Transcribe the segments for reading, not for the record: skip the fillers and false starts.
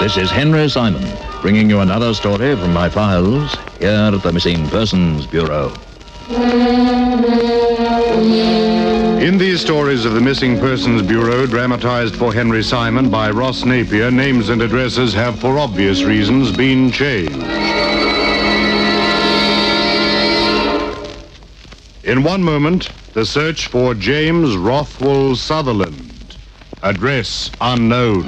This is Henry Simon, bringing you another story from my files here at the Missing Persons Bureau. In these stories of the Missing Persons Bureau, dramatized for Henry Simon by Ross Napier, names and addresses have, for obvious reasons, been changed. In one moment, the search for James Rothwell Sutherland. Address unknown.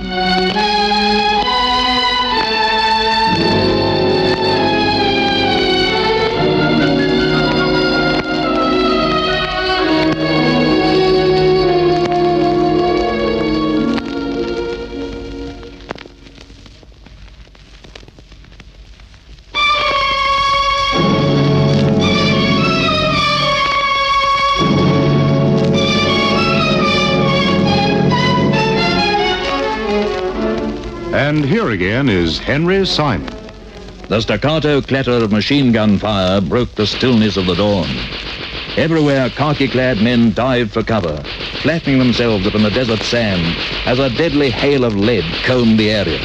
And here again is Henry Simon. The staccato clatter of machine gun fire broke the stillness of the dawn. Everywhere, khaki-clad men dived for cover, flattening themselves upon the desert sand as a deadly hail of lead combed the area.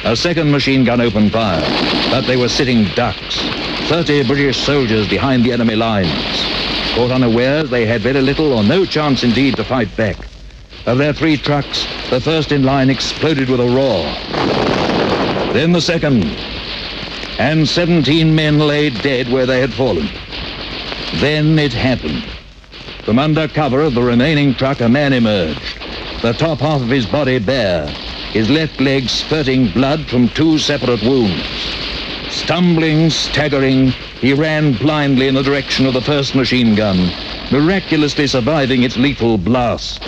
A second machine gun opened fire, but they were sitting ducks, 30 British soldiers behind the enemy lines. Caught unawares, they had very little or no chance indeed to fight back. Of their 3 trucks, the first in line exploded with a roar. Then the second, and 17 men lay dead where they had fallen. Then it happened. From under cover of the remaining truck, a man emerged, the top half of his body bare, his left leg spurting blood from 2 separate wounds. Stumbling, staggering, he ran blindly in the direction of the first machine gun, miraculously surviving its lethal blast.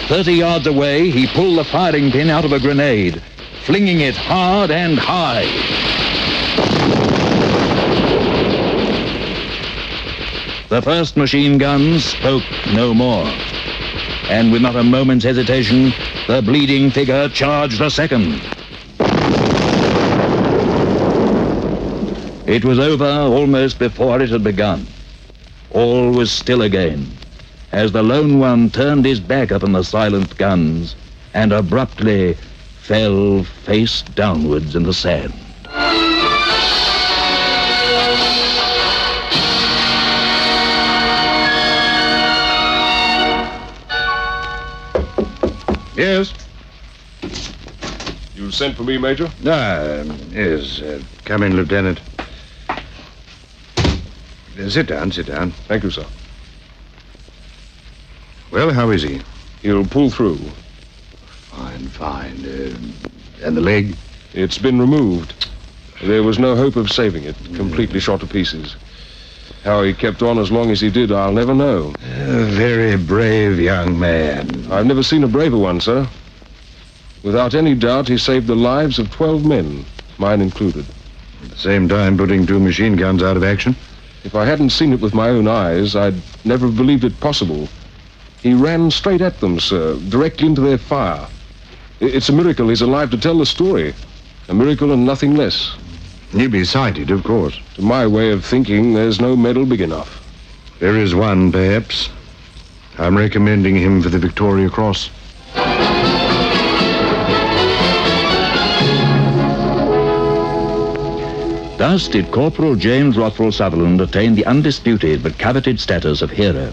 30 yards away, he pulled the firing pin out of a grenade, flinging it hard and high. The first machine gun spoke no more, and with not a moment's hesitation, the bleeding figure charged the second. It was over almost before it had begun. All was still again, as the lone one turned his back upon the silent guns and abruptly fell face downwards in the sand. Yes? You sent for me, Major? Yes. Come in, Lieutenant. Sit down. Thank you, sir. Well, how is he? He'll pull through. Fine. And the leg? It's been removed. There was no hope of saving it. Completely shot to pieces. How he kept on as long as he did, I'll never know. A very brave young man. I've never seen a braver one, sir. Without any doubt, he saved the lives of 12 men, mine included. At the same time, putting 2 machine guns out of action? If I hadn't seen it with my own eyes, I'd never have believed it possible. He ran straight at them, sir, directly into their fire. It's a miracle he's alive to tell the story. A miracle and nothing less. He'll be cited, of course. To my way of thinking, there's no medal big enough. There is one, perhaps. I'm recommending him for the Victoria Cross. Thus did Corporal James Rothwell Sutherland attain the undisputed but coveted status of hero.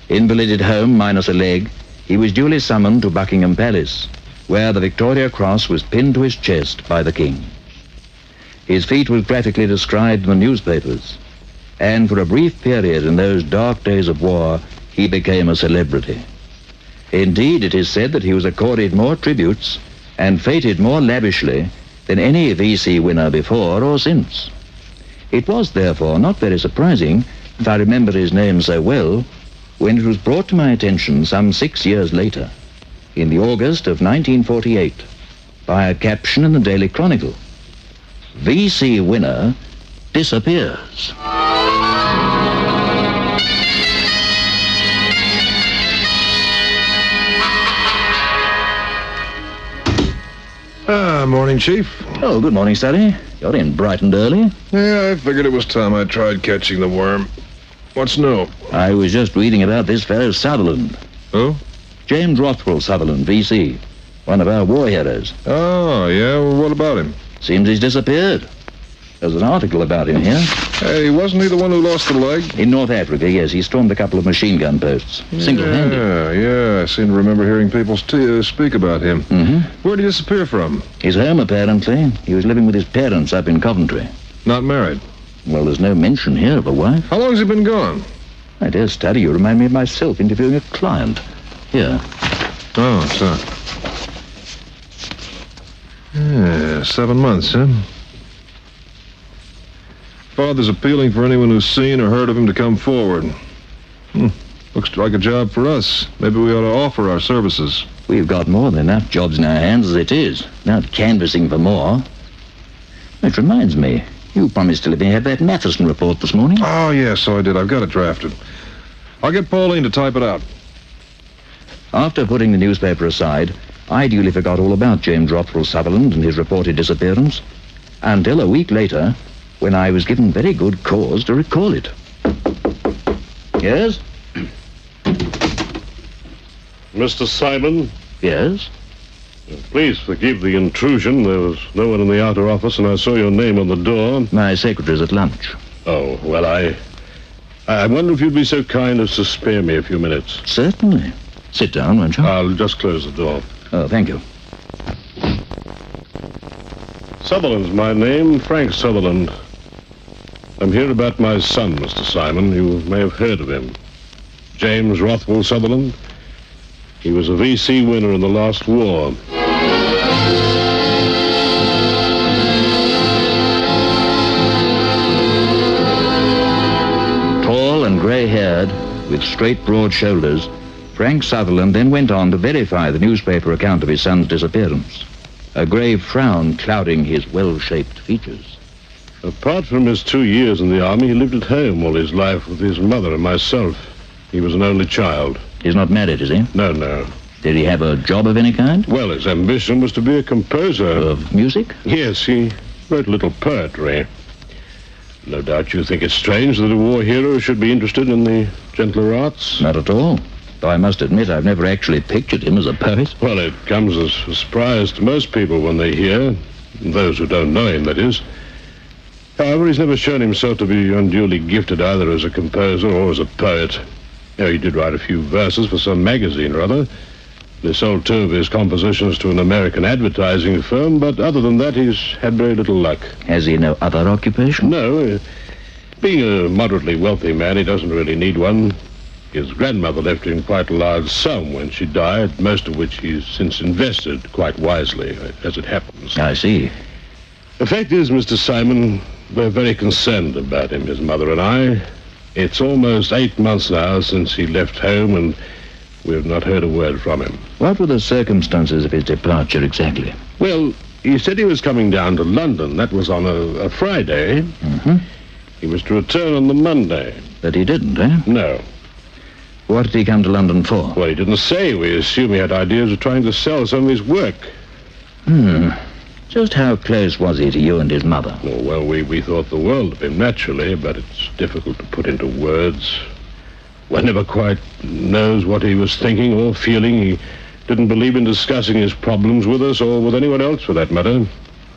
Invalided home minus a leg, he was duly summoned to Buckingham Palace, where the Victoria Cross was pinned to his chest by the King. His feat was practically described in the newspapers, and for a brief period in those dark days of war, he became a celebrity. Indeed, it is said that he was accorded more tributes and feted more lavishly than any VC winner before or since. It was, therefore, not very surprising, if I remember his name so well, when it was brought to my attention some 6 years later, in the August of 1948, by a caption in the Daily Chronicle. VC winner disappears. Morning, Chief. Oh, good morning, Sully. You're in bright and early. Yeah, I figured it was time I tried catching the worm. What's new? I was just reading about this fellow Sutherland. Who? James Rothwell Sutherland, VC. One of our war heroes. Oh, yeah? Well, what about him? Seems he's disappeared. There's an article about him here. Hey, wasn't he the one who lost the leg? In North Africa, yes. He stormed a couple of machine gun posts. Single-handed. Yeah. I seem to remember hearing people speak about him. Mm-hmm. Where'd he disappear from? His home, apparently. He was living with his parents up in Coventry. Not married. Well, there's no mention here of a wife. How long's he been gone? My dear Study, you remind me of myself interviewing a client. Here. Oh, so. Yeah, 7 months, huh? Father's appealing for anyone who's seen or heard of him to come forward. Looks like a job for us. Maybe we ought to offer our services. We've got more than enough jobs in our hands as it is. Not canvassing for more. It reminds me, you promised to let me have that Matheson report this morning. Oh, yes, so I did. I've got it drafted. I'll get Pauline to type it out. After putting the newspaper aside, I duly forgot all about James Rothwell Sutherland and his reported disappearance, until a week later, when I was given very good cause to recall it. Yes? Mr. Simon? Yes? Please forgive the intrusion. There was no one in the outer office, and I saw your name on the door. My secretary's at lunch. Oh, well, I wonder if you'd be so kind as to spare me a few minutes. Certainly. Sit down, won't you? I'll just close the door. Oh, thank you. Sutherland's my name, Frank Sutherland. I'm here about my son, Mr. Simon. You may have heard of him. James Rothwell Sutherland. He was a VC winner in the last war. Tall and grey-haired, with straight, broad shoulders, Frank Sutherland then went on to verify the newspaper account of his son's disappearance, a grave frown clouding his well-shaped features. Apart from his 2 years in the army, he lived at home all his life with his mother and myself. He was an only child. He's not married, is he? No. Did he have a job of any kind? Well, his ambition was to be a composer. Of music? Yes, he wrote a little poetry. No doubt you think it's strange that a war hero should be interested in the gentler arts. Not at all. Though I must admit I've never actually pictured him as a poet. Well, it comes as a surprise to most people when they hear, those who don't know him, that is. However, he's never shown himself to be unduly gifted either as a composer or as a poet. He did write a few verses for some magazine or other. They sold 2 of his compositions to an American advertising firm, but other than that, he's had very little luck. Has he no other occupation? No. Being a moderately wealthy man, he doesn't really need one. His grandmother left him quite a large sum when she died, most of which he's since invested quite wisely, as it happens. I see. The fact is, Mr. Simon, we're very concerned about him, his mother and I. It's almost 8 months now since he left home, and we've not heard a word from him. What were the circumstances of his departure exactly? Well, he said he was coming down to London. That was on a Friday. Mm-hmm. He was to return on the Monday. But he didn't, eh? No. What did he come to London for? Well, he didn't say. We assume he had ideas of trying to sell some of his work. Just how close was he to you and his mother? Oh, well, we thought the world of him, naturally, but it's difficult to put into words. One never quite knows what he was thinking or feeling. He didn't believe in discussing his problems with us or with anyone else, for that matter.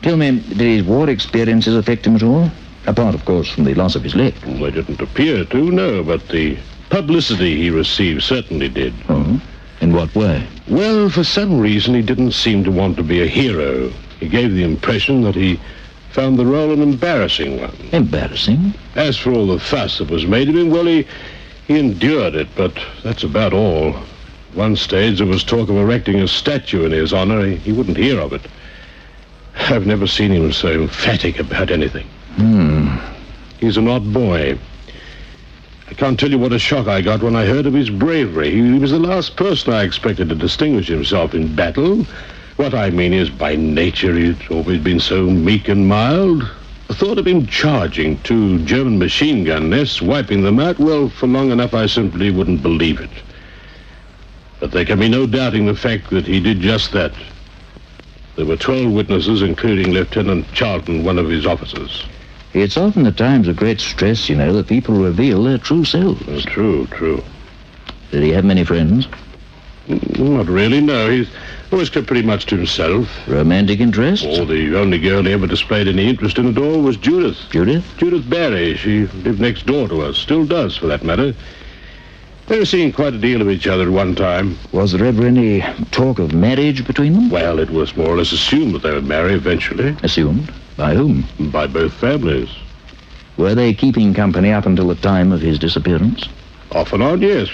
Tell me, did his war experiences affect him at all? Apart, of course, from the loss of his leg. They didn't appear to, no, but the publicity he received certainly did. Oh? In what way? Well, for some reason, he didn't seem to want to be a hero. He gave the impression that he found the role an embarrassing one. Embarrassing? As for all the fuss that was made of him, well, he endured it, but that's about all. One stage, there was talk of erecting a statue in his honor. He wouldn't hear of it. I've never seen him so emphatic about anything. He's an odd boy. I can't tell you what a shock I got when I heard of his bravery. He was the last person I expected to distinguish himself in battle. What I mean is, by nature, he's always been so meek and mild. The thought of him charging 2 German machine gun nests, wiping them out, well, for long enough I simply wouldn't believe it. But there can be no doubting the fact that he did just that. There were 12 witnesses, including Lieutenant Charlton, one of his officers. It's often at times of great stress, you know, that people reveal their true selves. True. Did he have many friends? Not really, no. He's always kept pretty much to himself. Romantic interest? Oh, the only girl he ever displayed any interest in at all was Judith. Judith? Judith Barry. She lived next door to us. Still does, for that matter. They were seeing quite a deal of each other at one time. Was there ever any talk of marriage between them? Well, it was more or less assumed that they would marry eventually. Assumed? By whom? By both families. Were they keeping company up until the time of his disappearance? Off and on, yes.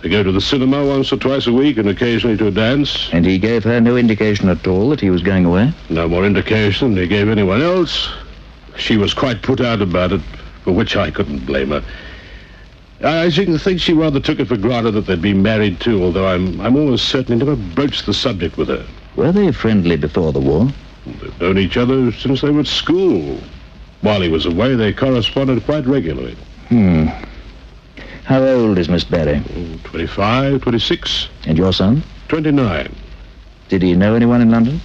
They go to the cinema once or twice a week and occasionally to a dance. And he gave her no indication at all that he was going away? No more indication than he gave anyone else. She was quite put out about it, for which I couldn't blame her. I think she rather took it for granted that they'd been married too, although I'm almost certain he never broached the subject with her. Were they friendly before the war? They've known each other since they were at school. While he was away, they corresponded quite regularly. How old is Miss Barry? 25, 26. And your son? 29. Did he know anyone in London?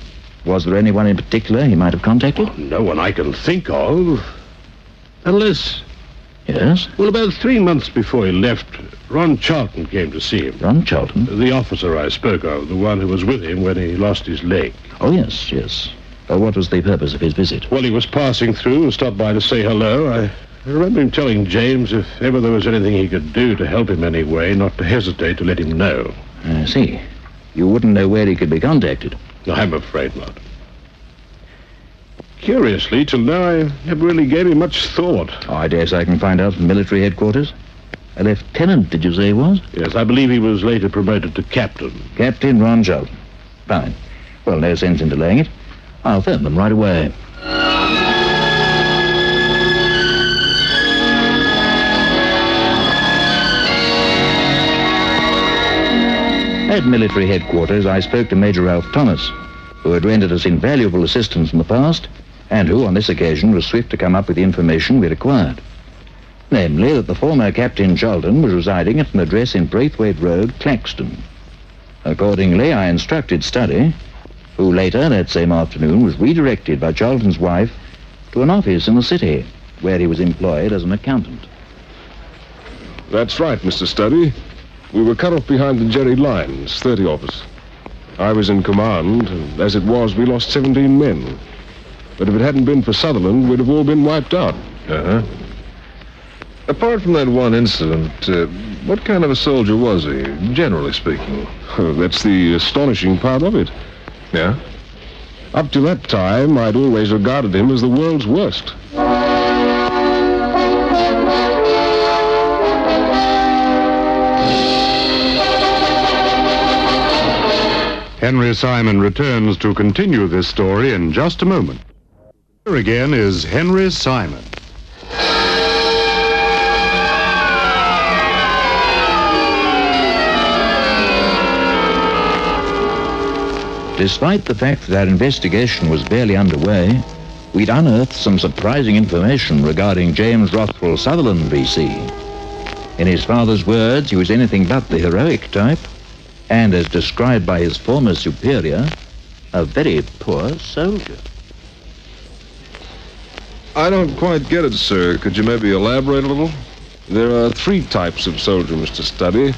Was there anyone in particular he might have contacted? No one I can think of. Unless, Yes? well, about 3 months before he left, Ron Charlton came to see him. Ron Charlton? The officer I spoke of, the one who was with him when he lost his leg. Oh, yes, yes. What was the purpose of his visit? Well, he was passing through and stopped by to say hello. I remember him telling James if ever there was anything he could do to help him anyway, not to hesitate to let him know. I see. You wouldn't know where he could be contacted. I'm afraid not. Curiously, till now, I never really gave him much thought. Oh, I dare say I can find out from military headquarters. A lieutenant, did you say he was? Yes, I believe he was later promoted to captain. Captain Ron Charlton. Fine. Well, no sense in delaying it. I'll phone them right away. At military headquarters, I spoke to Major Ralph Thomas, who had rendered us invaluable assistance in the past, and who, on this occasion, was swift to come up with the information we required. Namely, that the former Captain Charlton was residing at an address in Braithwaite Road, Claxton. Accordingly, I instructed Studdy, who later, that same afternoon, was redirected by Charlton's wife to an office in the city, where he was employed as an accountant. That's right, Mr. Studdy. We were cut off behind the Jerry lines, 30 of us. I was in command, and as it was, we lost 17 men. But if it hadn't been for Sutherland, we'd have all been wiped out. Uh-huh. Apart from that one incident, what kind of a soldier was he, generally speaking? Oh, that's the astonishing part of it. Yeah? Up to that time, I'd always regarded him as the world's worst. Henry Simon returns to continue this story in just a moment. Here again is Henry Simon. Despite the fact that our investigation was barely underway, we'd unearthed some surprising information regarding James Rothwell Sutherland, V.C. In his father's words, he was anything but the heroic type, and as described by his former superior, a very poor soldier. I don't quite get it, sir. Could you maybe elaborate a little? There are 3 types of soldier, Mr. Studdy.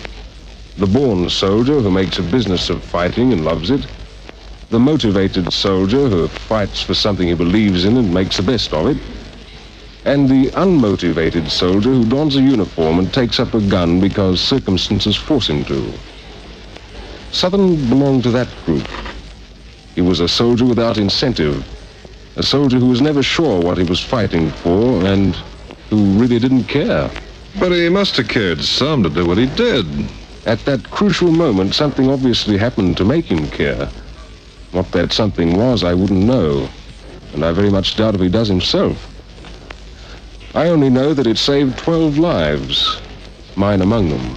The born soldier, who makes a business of fighting and loves it. The motivated soldier, who fights for something he believes in and makes the best of it. And the unmotivated soldier, who dons a uniform and takes up a gun because circumstances force him to. Sutherland belonged to that group. He was a soldier without incentive, a soldier who was never sure what he was fighting for and who really didn't care. But he must have cared some to do what he did. At that crucial moment, something obviously happened to make him care. What that something was, I wouldn't know, and I very much doubt if he does himself. I only know that it saved 12 lives, mine among them.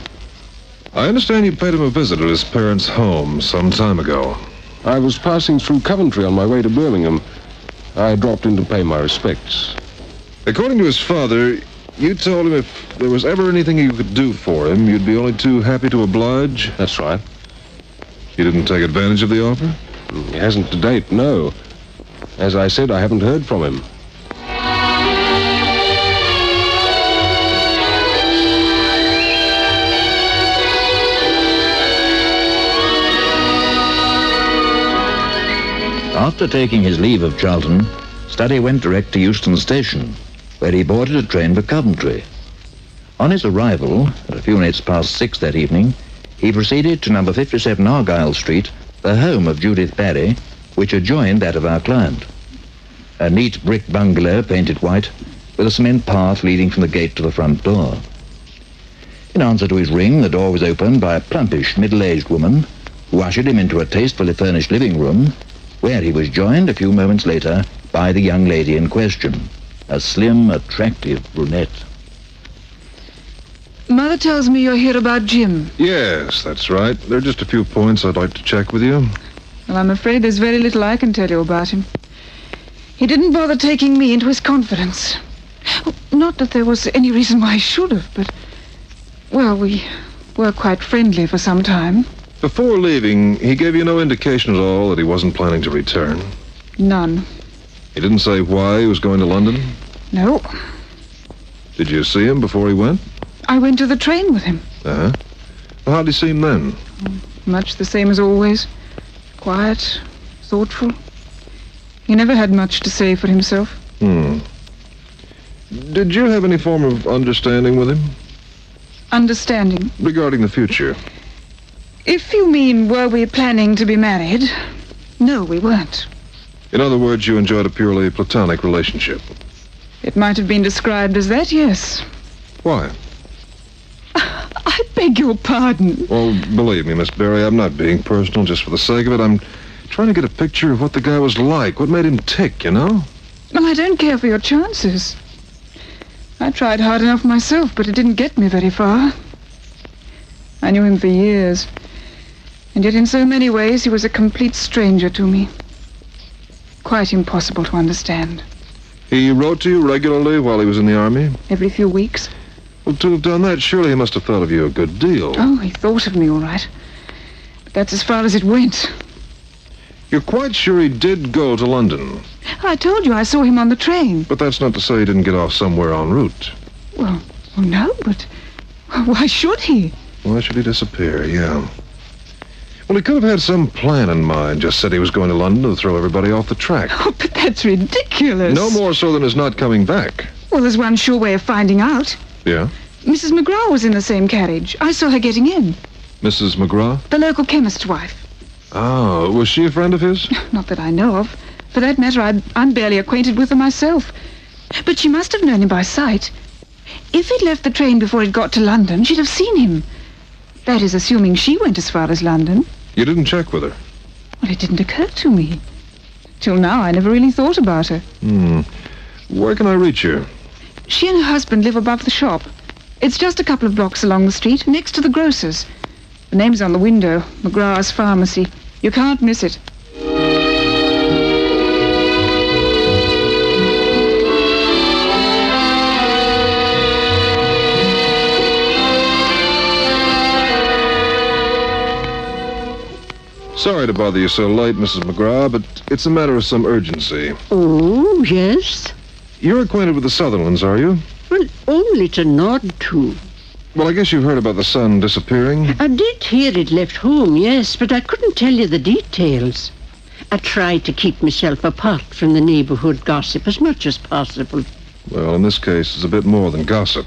I understand you paid him a visit at his parents' home some time ago. I was passing through Coventry on my way to Birmingham. I dropped in to pay my respects. According to his father, you told him if there was ever anything you could do for him, you'd be only too happy to oblige. That's right. He didn't take advantage of the offer? He hasn't to date, no. As I said, I haven't heard from him. After taking his leave of Charlton, Studdy went direct to Euston Station, where he boarded a train for Coventry. On his arrival, at a few minutes past 6 that evening, he proceeded to number 57 Argyle Street, the home of Judith Barry, which adjoined that of our client. A neat brick bungalow painted white, with a cement path leading from the gate to the front door. In answer to his ring, the door was opened by a plumpish, middle-aged woman, who ushered him into a tastefully furnished living room, where he was joined a few moments later by the young lady in question, a slim, attractive brunette. Mother tells me you're here about Jim. Yes, that's right. There are just a few points I'd like to check with you. Well, I'm afraid there's very little I can tell you about him. He didn't bother taking me into his confidence. Not that there was any reason why he should have, but... Well, we were quite friendly for some time. Before leaving, he gave you no indication at all that he wasn't planning to return? None. He didn't say why he was going to London? No. Did you see him before he went? I went to the train with him. Uh-huh. Well, how'd he seem then? Much the same as always. Quiet, thoughtful. He never had much to say for himself. Did you have any form of understanding with him? Understanding? Regarding the future? If you mean, were we planning to be married? No, we weren't. In other words, you enjoyed a purely platonic relationship? It might have been described as that, yes. Why? I beg your pardon. Well, believe me, Miss Barry, I'm not being personal just for the sake of it. I'm trying to get a picture of what the guy was like, what made him tick, you know? Well, I don't care for your chances. I tried hard enough myself, but it didn't get me very far. I knew him for years, and yet in so many ways he was a complete stranger to me. Quite impossible to understand. He wrote to you regularly while he was in the army? Every few weeks. Well, to have done that, surely he must have thought of you a good deal. Oh, he thought of me all right. But that's as far as it went. You're quite sure he did go to London? I told you I saw him on the train. But that's not to say he didn't get off somewhere en route. Well, no, but why should he? Why should he disappear, yeah. Well, he could have had some plan in mind, just said he was going to London to throw everybody off the track. Oh, but that's ridiculous. No more so than his not coming back. Well, there's one sure way of finding out. Yeah? Mrs. McGraw was in the same carriage. I saw her getting in. Mrs. McGraw? The local chemist's wife. Oh, was she a friend of his? Not that I know of. For that matter, I'm barely acquainted with her myself. But she must have known him by sight. If he'd left the train before he'd got to London, she'd have seen him. That is, assuming she went as far as London. You didn't check with her? Well, it didn't occur to me. Till now, I never really thought about her. Where can I reach her? She and her husband live above the shop. It's just a couple of blocks along the street, next to the grocer's. The name's on the window, McGraw's Pharmacy. You can't miss it. Sorry to bother you so late, Mrs. McGraw, but it's a matter of some urgency. Oh, yes? You're acquainted with the Sutherlands, are you? Well, only to nod to. Well, I guess you've heard about the son disappearing. I did hear it left home, yes, but I couldn't tell you the details. I tried to keep myself apart from the neighborhood gossip as much as possible. Well, in this case, it's a bit more than gossip.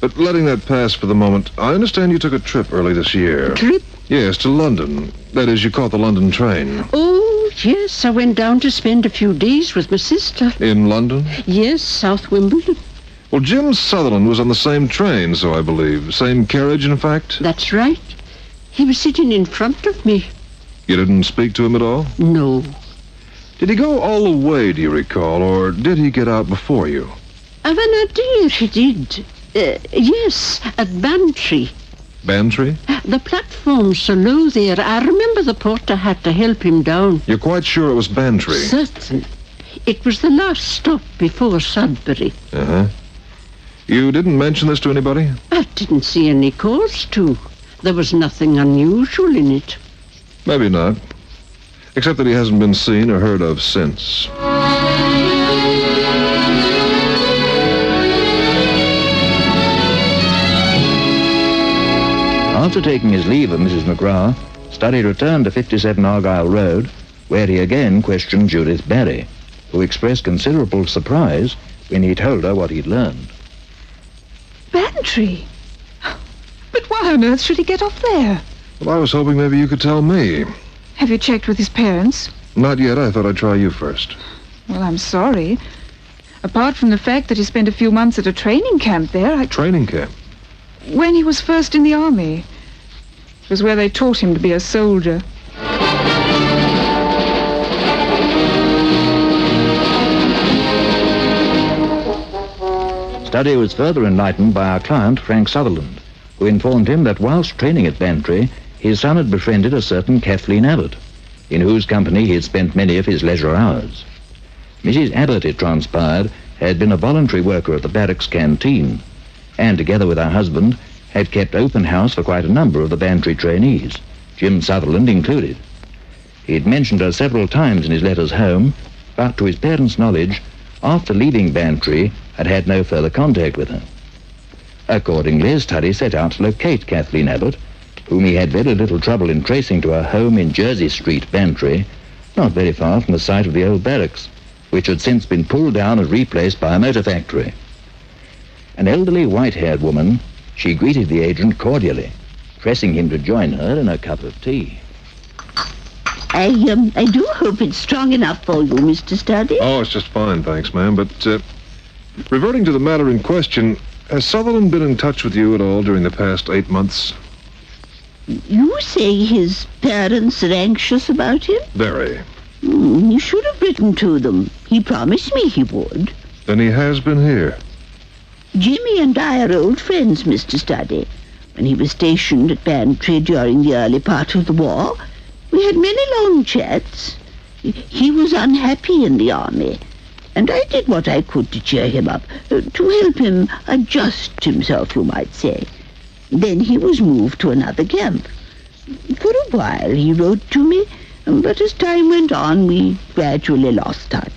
But letting that pass for the moment, I understand you took a trip early this year. Trip? Yes, to London. That is, you caught the London train. Oh, yes, I went down to spend a few days with my sister. In London? Yes, South Wimbledon. Well, Jim Sutherland was on the same train, so I believe. Same carriage, in fact? That's right. He was sitting in front of me. You didn't speak to him at all? No. Did he go all the way, do you recall, or did he get out before you? I've an idea he did. Yes, at Bantry. Bantry? The platform's so low there, I remember the porter had to help him down. You're quite sure it was Bantry? Certain. It was the last stop before Sudbury. Uh-huh. You didn't mention this to anybody? I didn't see any cause to. There was nothing unusual in it. Maybe not. Except that he hasn't been seen or heard of since. After taking his leave of Mrs. McGraw, Studdy returned to 57 Argyle Road, where he again questioned Judith Barry, who expressed considerable surprise when he told her what he'd learned. Bantry? But why on earth should he get off there? Well, I was hoping maybe you could tell me. Have you checked with his parents? Not yet. I thought I'd try you first. Well, I'm sorry. Apart from the fact that he spent a few months at a training camp there, Training camp? when he was first in the army. It was where they taught him to be a soldier. Study was further enlightened by our client, Frank Sutherland, who informed him that whilst training at Bantry, his son had befriended a certain Kathleen Abbott, in whose company he had spent many of his leisure hours. Mrs. Abbott, it transpired, had been a voluntary worker at the barracks canteen, and together with her husband, had kept open house for quite a number of the Bantry trainees, Jim Sutherland included. He had mentioned her several times in his letters home, but to his parents' knowledge, after leaving Bantry, had had no further contact with her. Accordingly, Study set out to locate Kathleen Abbott, whom he had very little trouble in tracing to her home in Jersey Street, Bantry, not very far from the site of the old barracks, which had since been pulled down and replaced by a motor factory. An elderly white-haired woman, she greeted the agent cordially, pressing him to join her in a cup of tea. I do hope it's strong enough for you, Mr. Study. Oh, it's just fine, thanks, ma'am. But, reverting to the matter in question, has Sutherland been in touch with you at all during the past 8 months? You say his parents are anxious about him? Very. You should have written to them. He promised me he would. Then he has been here. Jimmy and I are old friends, Mr. Study. When he was stationed at Bantry during the early part of the war, we had many long chats. He was unhappy in the army, and I did what I could to cheer him up, to help him adjust himself, you might say. Then he was moved to another camp. For a while he wrote to me, but as time went on, we gradually lost touch.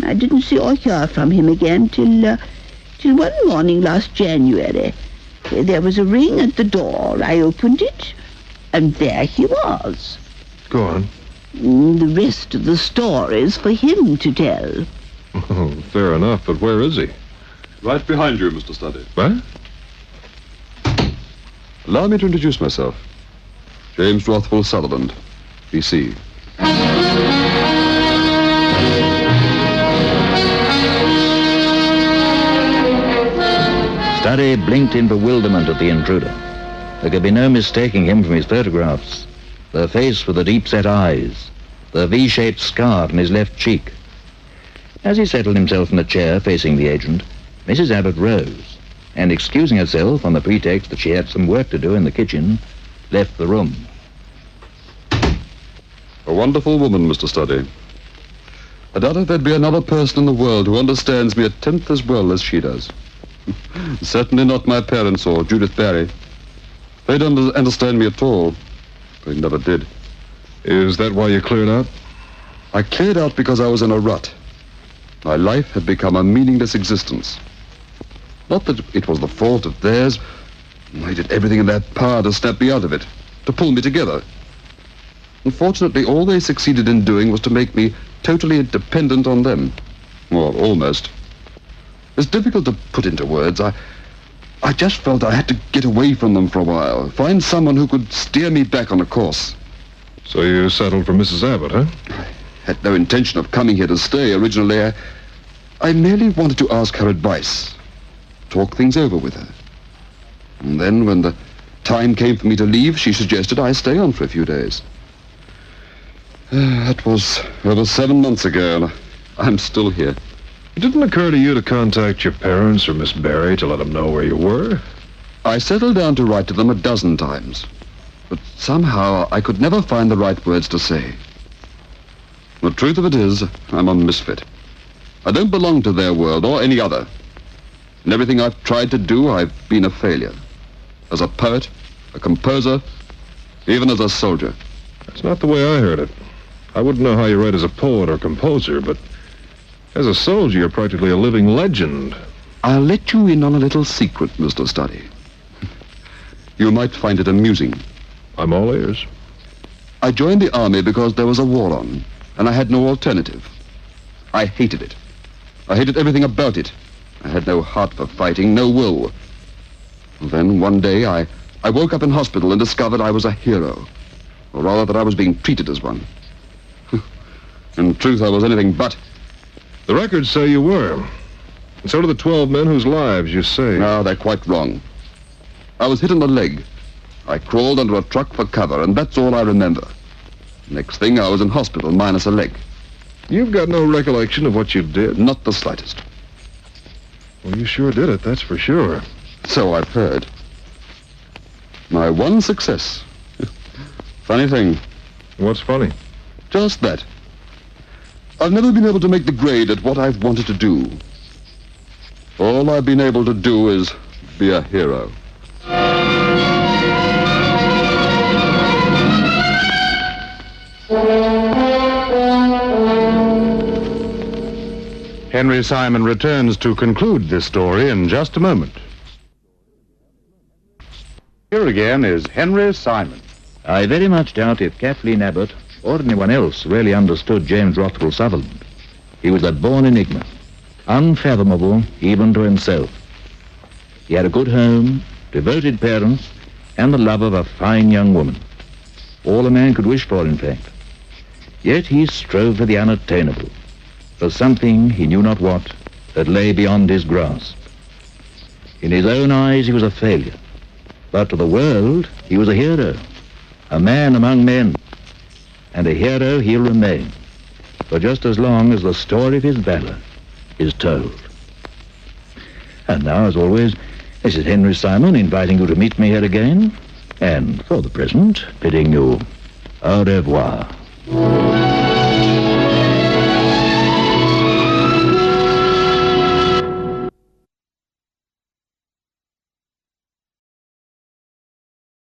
I didn't see or hear from him again till one morning last January. There was a ring at the door. I opened it, and there he was. Go on. The rest of the story is for him to tell. Oh, fair enough, but where is he? Right behind you, Mr. Study. What? Allow me to introduce myself. James Rothwell Sutherland, B.C. Study blinked in bewilderment at the intruder. There could be no mistaking him from his photographs. The face with the deep-set eyes, the V-shaped scar on his left cheek. As he settled himself in a chair facing the agent, Mrs. Abbott rose, and excusing herself on the pretext that she had some work to do in the kitchen, left the room. A wonderful woman, Mr. Study. I doubt if there'd be another person in the world who understands me a tenth as well as she does. Certainly not my parents or Judith Barry. They don't understand me at all. They never did. Is that why you cleared out? I cleared out because I was in a rut. My life had become a meaningless existence. Not that it was the fault of theirs. They did everything in their power to snap me out of it, to pull me together. Unfortunately, all they succeeded in doing was to make me totally dependent on them. Well, almost. It's difficult to put into words. I just felt I had to get away from them for a while, find someone who could steer me back on a course. So you settled for Mrs. Abbott, huh? I had no intention of coming here to stay. Originally, I merely wanted to ask her advice, talk things over with her. And then, when the time came for me to leave, she suggested I stay on for a few days. That was over 7 months ago, and I'm still here. It didn't occur to you to contact your parents or Miss Barry to let them know where you were? I settled down to write to them 12 times, but somehow I could never find the right words to say. The truth of it is, I'm a misfit. I don't belong to their world or any other. In everything I've tried to do, I've been a failure. As a poet, a composer, even as a soldier. That's not the way I heard it. I wouldn't know how you write as a poet or composer, but as a soldier, you're practically a living legend. I'll let you in on a little secret, Mr. Study. You might find it amusing. I'm all ears. I joined the army because there was a war on. and I had no alternative. I hated it. I hated everything about it. I had no heart for fighting, no will. Then one day I woke up in hospital and discovered I was a hero. Or rather that I was being treated as one. In truth, I was anything but. The records say you were. And so do the 12 men whose lives you saved. No, they're quite wrong. I was hit in the leg. I crawled under a truck for cover, and that's all I remember. Next thing, I was in hospital, minus a leg. You've got no recollection of what you did? Not the slightest. Well, you sure did it, that's for sure. So I've heard. My one success. Funny thing. What's funny? Just that. I've never been able to make the grade at what I've wanted to do. All I've been able to do is be a hero. Henry Simon returns to conclude this story in just a moment. Here again is Henry Simon. I very much doubt if Kathleen Abbott or anyone else really understood James Rothwell Sutherland. He was a born enigma, unfathomable even to himself. He had a good home, devoted parents, and the love of a fine young woman. All a man could wish for, in fact. Yet he strove for the unattainable, for something he knew not what that lay beyond his grasp. In his own eyes he was a failure, but to the world he was a hero, a man among men, and a hero he'll remain, for just as long as the story of his valor is told. And now, as always, this is Henry Simon inviting you to meet me here again, and for the present, bidding you au revoir.